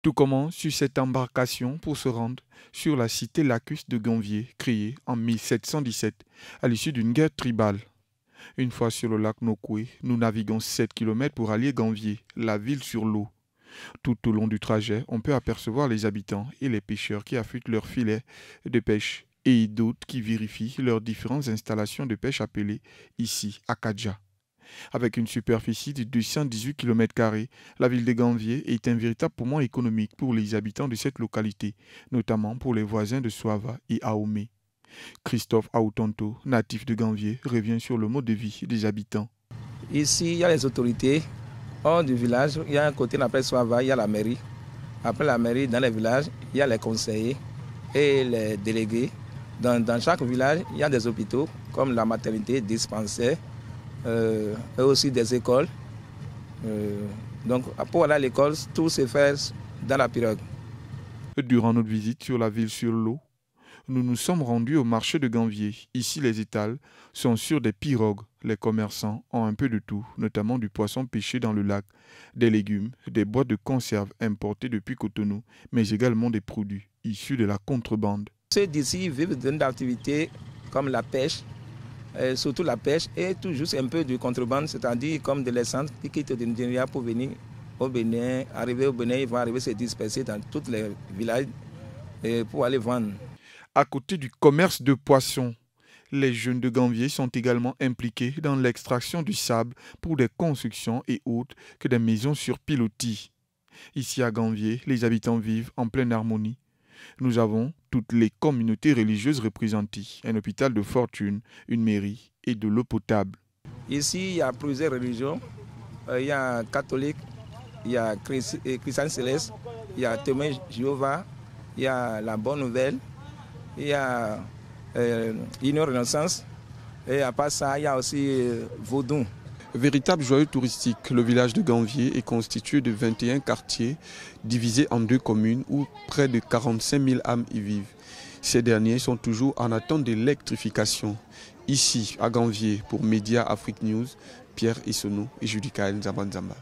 Tout commence sur cette embarcation pour se rendre sur la cité lacustre de Ganvier, créée en 1717 à l'issue d'une guerre tribale. Une fois sur le lac Nokoué, nous naviguons 7 kilomètres pour allier Ganvier, la ville sur l'eau. Tout au long du trajet, on peut apercevoir les habitants et les pêcheurs qui affûtent leurs filets de pêche et d'autres qui vérifient leurs différentes installations de pêche appelées ici Akadja. Avec une superficie de 218 km², la ville de Ganvier est un véritable poumon économique pour les habitants de cette localité, notamment pour les voisins de Soava et Ahomey. Christophe Aoutonto, natif de Ganvier, revient sur le mode de vie des habitants. Ici, il y a les autorités. Hors du village, il y a un côté qu'on appelle Soava, il y a la mairie. Après la mairie, dans les villages, il y a les conseillers et les délégués. Dans chaque village, il y a des hôpitaux comme la maternité, dispensaire, et aussi des écoles. Donc, pour aller à l'école, tout se fait dans la pirogue. Durant notre visite sur la ville sur l'eau, nous nous sommes rendus au marché de Ganvier. Ici, les étals sont sur des pirogues. Les commerçants ont un peu de tout, notamment du poisson pêché dans le lac, des légumes, des boîtes de conserve importées depuis Cotonou, mais également des produits issus de la contrebande. Ceux d'ici vivent d'une activité comme la pêche, surtout la pêche, et tout juste un peu de contrebande, c'est-à-dire comme de l'essence qui quittent de Nigeria pour venir au Bénin. Arriver au Bénin, ils vont arriver se disperser dans tous les villages pour aller vendre. À côté du commerce de poissons, les jeunes de Ganvier sont également impliqués dans l'extraction du sable pour des constructions et autres que des maisons sur pilotis. Ici à Ganvier, les habitants vivent en pleine harmonie. Nous avons toutes les communautés religieuses représentées, un hôpital de fortune, une mairie et de l'eau potable. Ici, il y a plusieurs religions. Il y a catholique, il y a chrétien céleste, il y a témoin Jéhovah, il y a la bonne nouvelle, il y a l'Union Renaissance, et à part ça, il y a aussi Vaudou. Véritable joyau touristique, le village de Ganvier est constitué de 21 quartiers divisés en 2 communes où près de 45 000 âmes y vivent. Ces derniers sont toujours en attente d'électrification. Ici, à Ganvier, pour Média Afrique News, Pierre Issonou et Judicaël Nzabanzamba.